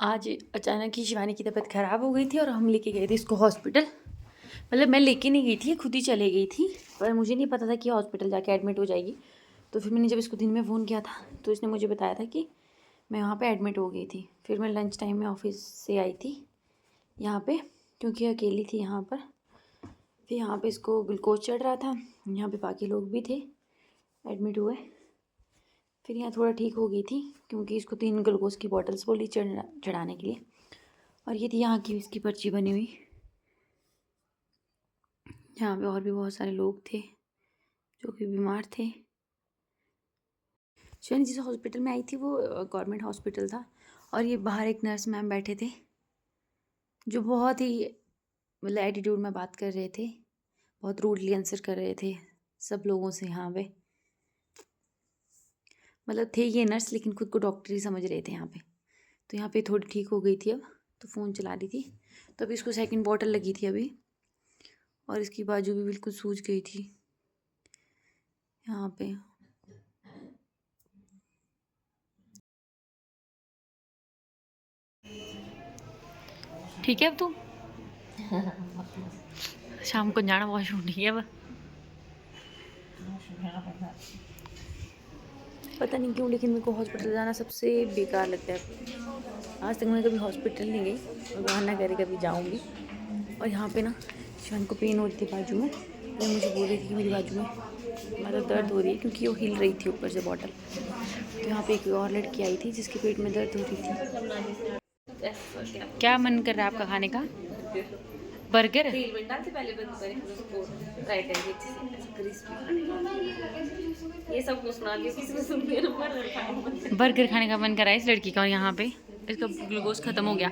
आज अचानक ही शिवानी की तबीयत ख़राब हो गई थी और हम लेके गए थे इसको हॉस्पिटल। मतलब मैं लेके नहीं गई थी, खुद ही चले गई थी, पर मुझे नहीं पता था कि हॉस्पिटल जाके एडमिट हो जाएगी। तो फिर मैंने जब इसको दिन में फ़ोन किया था तो इसने मुझे बताया था कि मैं वहाँ पे एडमिट हो गई थी। फिर मैं लंच टाइम में ऑफिस से आई थी यहाँ पे, क्योंकि अकेली थी यहाँ पर। फिर यहाँ पे इसको ग्लूकोज चढ़ रहा था, यहाँ पे बाकी लोग भी थे एडमिट हुए। फिर यहाँ थोड़ा ठीक हो गई थी क्योंकि इसको 3 ग्लूकोज की बॉटल्स बोली चढ़ाने के लिए। और ये थी यहाँ की इसकी पर्ची बनी हुई। यहाँ पे और भी बहुत सारे लोग थे जो कि बीमार थे। शिवानी जिस हॉस्पिटल में आई थी वो गवर्नमेंट हॉस्पिटल था, और ये बाहर एक नर्स मैम बैठे थे जो बहुत ही मतलब एटीट्यूड में बात कर रहे थे, बहुत रूडली आंसर कर रहे थे सब लोगों से यहाँ पे। मतलब थे ये नर्स लेकिन खुद को डॉक्टर ही समझ रहे थे यहाँ पे। तो यहाँ पे थोड़ी ठीक हो गई थी अब, तो फ़ोन चला रही थी। तो अभी इसको सेकंड बॉटल लगी थी अभी, और इसकी बाजू भी बिल्कुल सूज गई थी यहाँ पे। ठीक है अब तू शाम को जाना वॉशरूम, ठीक है अब। पता नहीं क्यों लेकिन मेरे को हॉस्पिटल जाना सबसे बेकार लगता है। आज तक मैं कभी हॉस्पिटल नहीं गई और भगवान ना करे कभी जाऊंगी। और यहाँ पे ना शिवानी को पेन हो रही थी बाजू में, तो मुझे बोल रही थी कि मेरी बाजू में मतलब दर्द हो रही है, क्योंकि वो हिल रही थी ऊपर से बॉटल। तो यहाँ पे एक और लड़की आई थी जिसके पेट में दर्द हो रही थी। क्या मन कर रहा है आपका खाने का? बर्गर। ये सब कुछ सुना दियो, किसी ने सुन लिया। बर्गर खाने का मन कर रहा है इस लड़की का, और यहाँ पे इसका ग्लूकोज खत्म हो गया।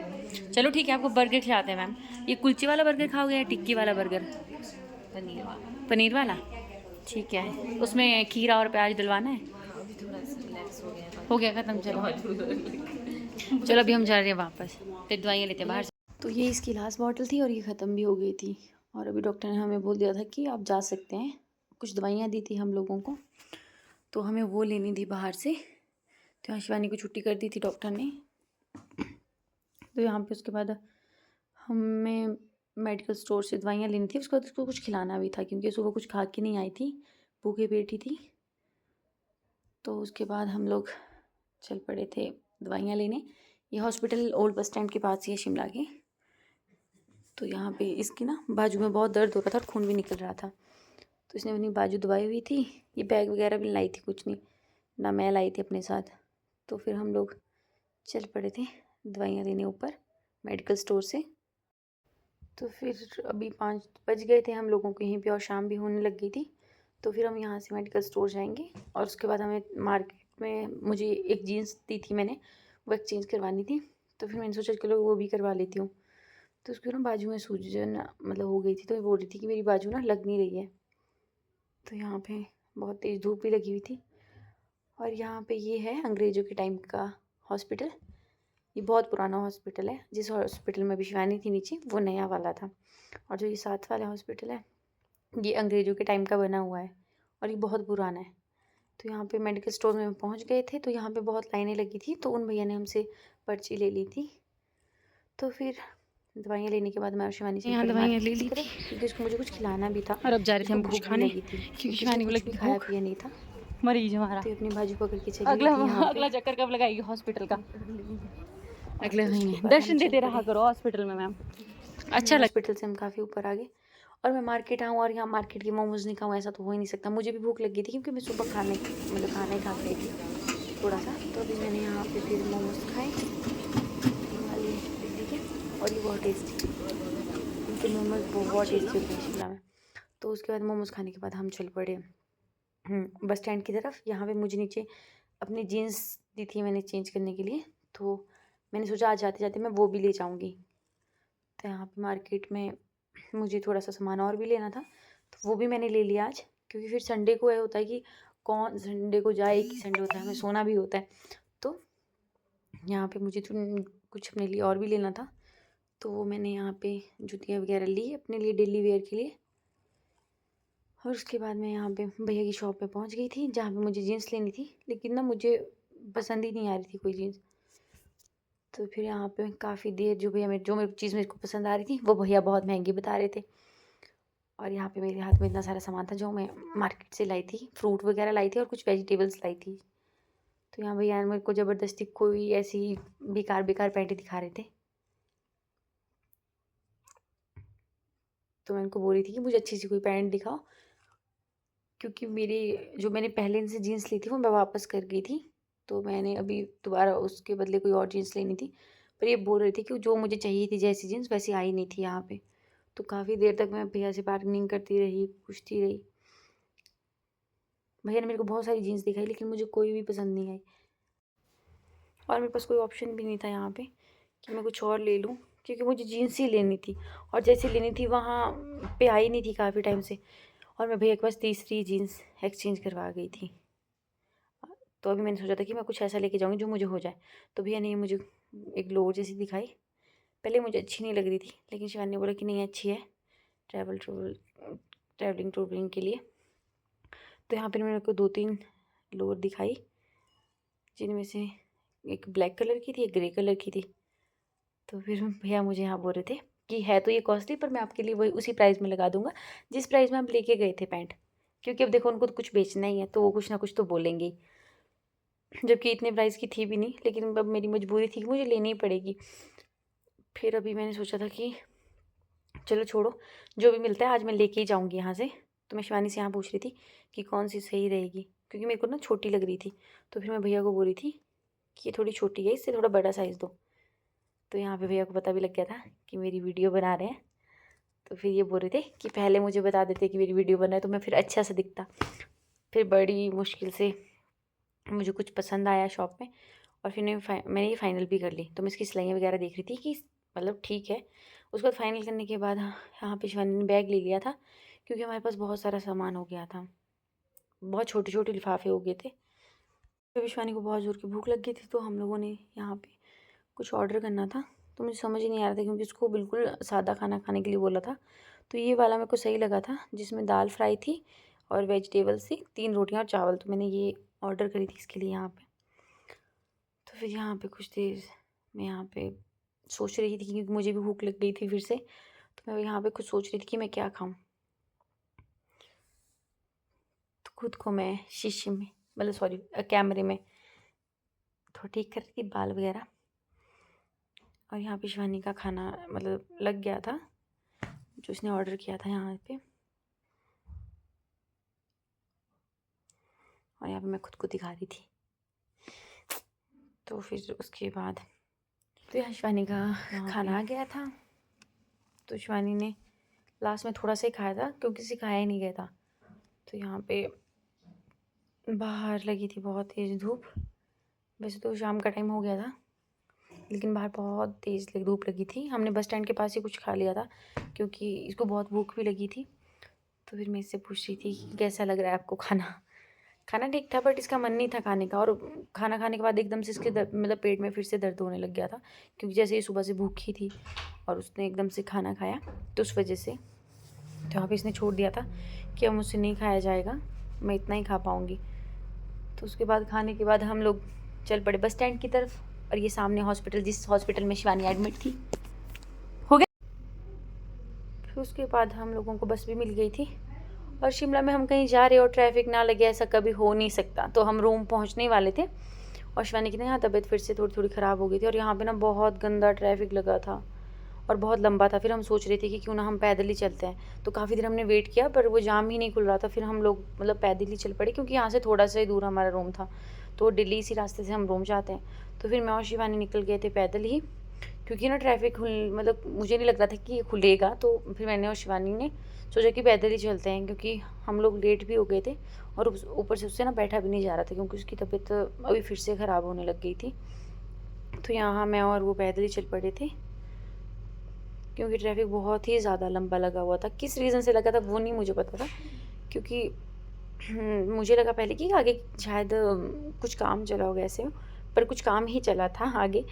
चलो ठीक है, आपको बर्गर खिलाते हैं मैम। ये कुलचे वाला बर्गर खाओगे या टिक्की वाला बर्गर? पनीर वाला। पनीर वाला, ठीक है। उसमें खीरा और प्याज डलवाना है? अभी थोड़ा सा रिलैक्स हो गया खत्म। चलो चलो अभी हम जा रहे हैं वापस, फिर दवाइयाँ लेते हैं बाहर से। तो ये इसकी लास्ट बॉटल थी और ये ख़त्म भी हो गई थी, और अभी डॉक्टर ने हमें बोल दिया था कि आप जा सकते हैं। कुछ दवाइयाँ दी थी हम लोगों को, तो हमें वो लेनी थी बाहर से। तो यहाँ शिवानी को छुट्टी कर दी थी डॉक्टर ने। तो यहाँ पे उसके बाद हमें मेडिकल स्टोर से दवाइयाँ लेनी थी। उसके बाद उसको कुछ खिलाना भी था क्योंकि सुबह कुछ खा के नहीं आई थी, भूखे पेट ही थी। तो उसके बाद हम लोग चल पड़े थे दवाइयाँ लेने। ये हॉस्पिटल ओल्ड बस स्टैंड के पास ही है शिमला के। तो यहाँ पे इसकी ना बाजू में बहुत दर्द हो रहा था और खून भी निकल रहा था, तो इसने अपनी बाजू दबाई हुई थी। ये बैग वगैरह भी लाई थी, कुछ नहीं ना मैं लाई थी अपने साथ। तो फिर हम लोग चल पड़े थे दवाइयाँ लेने ऊपर मेडिकल स्टोर से। तो फिर अभी 5 बज गए थे हम लोगों को यहीं पे, और शाम भी होने लग गई थी। तो फिर हम यहाँ से मेडिकल स्टोर जाएंगे, और उसके बाद हमें मार्केट में मुझे एक जीन्स दी थी मैंने, वो एक्सचेंज करवानी थी। तो फिर मैंने सोचा चलो वो भी करवा लेती हूँ। तो उसको ना बाजू में सूजन मतलब हो गई थी, तो ये बोल रही थी कि मेरी बाजू ना लग नहीं रही है। तो यहाँ पे बहुत तेज़ धूप भी लगी हुई थी। और यहाँ पे ये है अंग्रेज़ों के टाइम का हॉस्पिटल। ये बहुत पुराना हॉस्पिटल है। जिस हॉस्पिटल में अभी शिवानी थी नीचे, वो नया वाला था। और जो ये साथ वाला हॉस्पिटल है ये अंग्रेज़ों के टाइम का बना हुआ है, और ये बहुत पुराना है। तो यहाँ पे मेडिकल स्टोर में पहुँच गए थे, तो यहाँ पे बहुत लाइनें लगी थी, तो उन भैया ने हमसे पर्ची ले ली थी। तो फिर दवाइयाँ लेने के बाद मैं और शिवानी चल पड़ी दवाइयाँ ले ली थी क्योंकि उसको मुझे कुछ खिलाना भी था, और अब जा रहे थे हम कुछ खाने लगी थी क्योंकि शिवानी को कुछ भी खाया पिया नहीं था। मरीज हमारा तो अपनी बाजू पकड़ के चली गई थी। अगला चक्कर कब लगाएगी हॉस्पिटल का? अगले महीने। दर्शन देते रहा करो हॉस्पिटल में मैम, अच्छा। हॉस्पिटल से हम काफ़ी ऊपर आ गए, और मैं मार्केट आऊँ और यहाँ मार्केट के मोमोज नहीं खाऊँ ऐसा तो हो ही नहीं सकता। मुझे भी भूख लगी थी क्योंकि मैं सुबह खाना ही खा गई थी थोड़ा सा। तो अभी मैंने यहाँ पे फिर मोमोज खाए वाली दीदी के, और ये बहुत टेस्टी, इनके मोमोज बहुत टेस्टी होते हैं शिमला में। तो उसके बाद मोमोज खाने के बाद हम चल पड़े बस स्टैंड की तरफ। यहाँ पे मुझे नीचे अपनी जीन्स दी थी मैंने चेंज करने के लिए, तो मैंने सोचा आज जाते जाते मैं वो भी ले जाऊँगी। तो यहाँ पे मार्केट में मुझे थोड़ा सा सामान और भी लेना था, तो वो भी मैंने ले लिया आज, क्योंकि फिर संडे को यह होता है कि कौन संडे को जाए, एक ही संडे होता है, हमें सोना भी होता है। तो यहाँ पे मुझे कुछ अपने लिए और भी लेना था, तो वो मैंने यहाँ पे जूतियाँ वगैरह ली अपने लिए डेली वेयर के लिए। और उसके बाद मैं यहाँ पे भैया की शॉप पे पहुँच गई थी जहाँ पे मुझे जीन्स लेनी थी, लेकिन ना मुझे पसंद ही नहीं आ रही थी कोई जीन्स। तो फिर यहाँ पे काफ़ी देर जो मेरे चीज़ मेरे को पसंद आ रही थी वो भैया बहुत महंगी बता रहे थे। और यहाँ पे मेरे हाथ में इतना सारा सामान था जो मैं मार्केट से लाई थी, फ्रूट वगैरह लाई थी और कुछ वेजिटेबल्स लाई थी। तो यहाँ भैया मेरे को ज़बरदस्ती कोई ऐसी बेकार बेकार पैंटें दिखा रहे थे। तो मैं उनको बोल रही थी कि मुझे अच्छी सी कोई पैंट दिखाओ, क्योंकि मैंने पहले इनसे जीन्स ली थी वो मैं वापस कर गई थी। तो मैंने अभी दोबारा उसके बदले कोई और जीन्स लेनी थी। पर ये बोल रही थी कि जो मुझे चाहिए थी जैसी जीन्स वैसी आई नहीं थी यहाँ पे। तो काफ़ी देर तक मैं भैया से बार्गेनिंग करती रही, पूछती रही। भैया ने मेरे को बहुत सारी जीन्स दिखाई लेकिन मुझे कोई भी पसंद नहीं आई। और मेरे पास कोई ऑप्शन भी नहीं था यहाँ पे कि मैं कुछ और ले लूँ, क्योंकि मुझे जीन्स ही लेनी थी और जैसी लेनी थी वहाँ पे आई नहीं थी काफ़ी टाइम से। और मैं भैया के पास तीसरी जीन्स एक्सचेंज करवा गई थी। तो अभी मैंने सोचा था कि मैं कुछ ऐसा लेके जाऊँगी जो मुझे हो जाए। तो भैया ने मुझे एक लोअर जैसी दिखाई। पहले मुझे अच्छी नहीं लग रही थी लेकिन शिवानी ने बोला कि नहीं अच्छी है ट्रैवलिंग के लिए। तो यहाँ पर मेरे को 2-3 लोअर दिखाई, जिनमें से एक ब्लैक कलर की थी, एक ग्रे कलर की थी। तो फिर भैया मुझे यहाँ बोल रहे थे कि है तो ये कॉस्टली, पर मैं आपके लिए वही उसी प्राइस में लगा दूंगा जिस प्राइस में आप लेके गए थे पैंट। क्योंकि अब देखो उनको तो कुछ बेचना ही है तो वो कुछ ना कुछ तो बोलेंगे, जबकि इतने प्राइस की थी भी नहीं, लेकिन अब मेरी मजबूरी थी कि मुझे लेनी ही पड़ेगी। फिर अभी मैंने सोचा था कि चलो छोड़ो, जो भी मिलता है आज मैं लेके ही जाऊँगी यहाँ से। तो मैं शिवानी से यहाँ पूछ रही थी कि कौन सी सही रहेगी, क्योंकि मेरे को ना छोटी लग रही थी। तो फिर मैं भैया को बोल रही थी कि ये थोड़ी छोटी है, इससे थोड़ा बड़ा साइज़ दो। तो यहाँ पे भैया को पता भी लग गया था कि मेरी वीडियो बना रहे हैं। तो फिर ये बोल रहे थे कि पहले मुझे बता देते कि मेरी वीडियो बना है तो मैं फिर अच्छा सा दिखता। फिर बड़ी मुश्किल से मुझे कुछ पसंद आया शॉप में और फिर मैंने ये फ़ाइनल भी कर ली। तो मैं इसकी सिलाइयाँ वगैरह देख रही थी कि मतलब ठीक है। उसके बाद फाइनल करने के बाद यहाँ पे शिवानी ने बैग ले लिया था, क्योंकि हमारे पास बहुत सारा सामान हो गया था, बहुत छोटे छोटे लिफाफे हो गए थे। तो शिवानी को बहुत ज़ोर की भूख लग गई थी, तो हम लोगों ने यहाँ पे कुछ ऑर्डर करना था। तो मुझे समझ ही नहीं आ रहा था क्योंकि उसको बिल्कुल सादा खाना खाने के लिए बोला था। तो ये वाला मेरे को सही लगा था, जिसमें दाल फ्राई थी और वेजिटेबल्स थी, 3 रोटियाँ और चावल। तो मैंने ये ऑर्डर करी थी इसके लिए यहाँ पे। तो फिर यहाँ पे कुछ देर मैं यहाँ पे सोच रही थी, क्योंकि मुझे भी भूख लग गई थी फिर से। तो मैं यहाँ पे कुछ सोच रही थी कि मैं क्या खाऊँ। तो खुद को मैं शीशे में मतलब सॉरी कैमरे में थोड़ा ठीक कर रही थी, बाल वगैरह। और यहाँ पे शिवानी का खाना मतलब लग गया था जो उसने ऑर्डर किया था यहाँ पे। और यहाँ पे मैं खुद को दिखा रही थी। तो फिर उसके बाद तो यहाँ शिवानी का खाना आ गया था। तो शिवानी ने लास्ट में थोड़ा सा ही खाया था क्योंकि सिखाया ही नहीं गया था। तो यहाँ पे बाहर लगी थी बहुत तेज़ धूप। वैसे तो शाम का टाइम हो गया था लेकिन बाहर बहुत तेज़ धूप लगी थी। हमने बस स्टैंड के पास ही कुछ खा लिया था क्योंकि इसको बहुत भूख भी लगी थी। तो फिर मैं इससे पूछ रही थी कि कैसा लग रहा है आपको खाना। खाना ठीक था बट इसका मन नहीं था खाने का। और खाना खाने के बाद एकदम से इसके मतलब पेट में फिर से दर्द होने लग गया था, क्योंकि जैसे ये सुबह से भूखी थी और उसने एकदम से खाना खाया तो उस वजह से। तो यहाँ पे इसने छोड़ दिया था कि अब मुझसे नहीं खाया जाएगा, मैं इतना ही खा पाऊँगी। तो उसके बाद खाने के बाद हम लोग चल पड़े बस स्टैंड की तरफ। और ये सामने हॉस्पिटल, जिस हॉस्पिटल में शिवानी एडमिट थी, हो गया। फिर उसके बाद हम लोगों को बस भी मिल गई थी। और शिमला में हम कहीं जा रहे और ट्रैफिक ना लगे ऐसा कभी हो नहीं सकता। तो हम रूम पहुंचने ही वाले थे और शिवानी की ना यहाँ तबीयत फिर से थोड़ी थोड़ी ख़राब हो गई थी और यहाँ पे ना बहुत गंदा ट्रैफिक लगा था और बहुत लंबा था। फिर हम सोच रहे थे कि क्यों ना हम पैदल ही चलते हैं। तो काफ़ी देर हमने वेट किया पर वो जाम ही नहीं खुल रहा था। फिर हम लोग मतलब पैदल ही चल पड़े, क्योंकि यहाँ से थोड़ा सा ही दूर हमारा रूम था। तो दिल्ली इसी रास्ते से हम रूम जाते हैं। तो फिर मैं और शिवानी निकल गए थे पैदल ही, क्योंकि ना ट्रैफिक मतलब मुझे नहीं लग रहा था कि ये खुलेगा। तो फिर मैंने और शिवानी ने सोचा कि पैदल ही चलते हैं, क्योंकि हम लोग लेट भी हो गए थे और ऊपर से उससे ना बैठा भी नहीं जा रहा था क्योंकि उसकी तबीयत अभी फिर से ख़राब होने लग गई थी। तो यहाँ मैं और वो पैदल ही चल पड़े थे, क्योंकि ट्रैफिक बहुत ही ज़्यादा लंबा लगा हुआ था। किस रीज़न से लगा था वो नहीं मुझे पता था, क्योंकि मुझे लगा पहले कि आगे शायद कुछ काम चला होगा ऐसे, पर कुछ काम ही चला था आगे।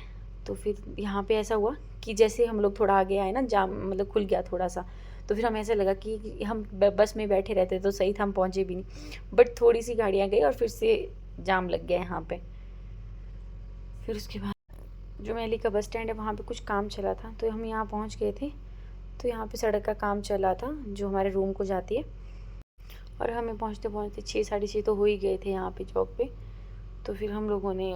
तो फिर यहाँ पे ऐसा हुआ कि जैसे हम लोग थोड़ा आगे आए ना, जाम मतलब खुल गया थोड़ा सा। तो फिर हमें ऐसा लगा कि हम बस में बैठे रहते तो सही था, हम पहुँचे भी नहीं। बट थोड़ी सी गाड़ियाँ गई और फिर से जाम लग गया यहाँ पे। फिर उसके बाद जो महली का बस स्टैंड है वहाँ पे कुछ काम चला था, तो हम यहाँ पहुँच गए थे। तो यहाँ पे सड़क का काम चला था जो हमारे रूम को जाती है, और हमें पहुँचते पहुँचते 6 साढ़े 6 तो हो ही गए थे यहाँ पे चौक पे। तो फिर हम लोगों ने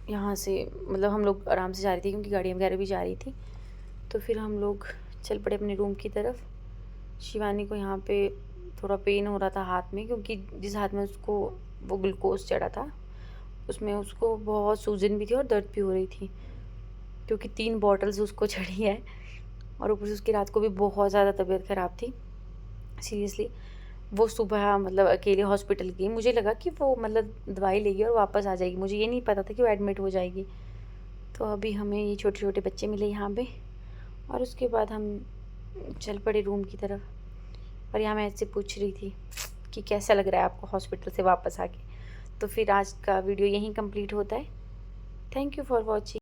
यहाँ से मतलब हम लोग आराम से जा रही थी क्योंकि गाड़ियाँ वगैरह भी जा रही थी। तो फिर हम लोग चल पड़े अपने रूम की तरफ। शिवानी को यहाँ पे थोड़ा पेन हो रहा था हाथ में, क्योंकि जिस हाथ में उसको वो ग्लूकोज चढ़ा था उसमें उसको बहुत सूजन भी थी और दर्द भी हो रही थी, क्योंकि 3 बॉटल्स उसको चढ़ी है, और ऊपर से उसकी रात को भी बहुत ज़्यादा तबीयत ख़राब थी सीरियसली। वो सुबह मतलब अकेले हॉस्पिटल गई, मुझे लगा कि वो मतलब दवाई लेगी और वापस आ जाएगी, मुझे ये नहीं पता था कि वो एडमिट हो जाएगी। तो अभी हमें ये छोटे छोटे बच्चे मिले यहाँ पे, और उसके बाद हम चल पड़े रूम की तरफ। और यहाँ मैं ऐसे पूछ रही थी कि कैसा लग रहा है आपको हॉस्पिटल से वापस आके। तो फिर आज का वीडियो यहीं कंप्लीट होता है। Thank you for watching.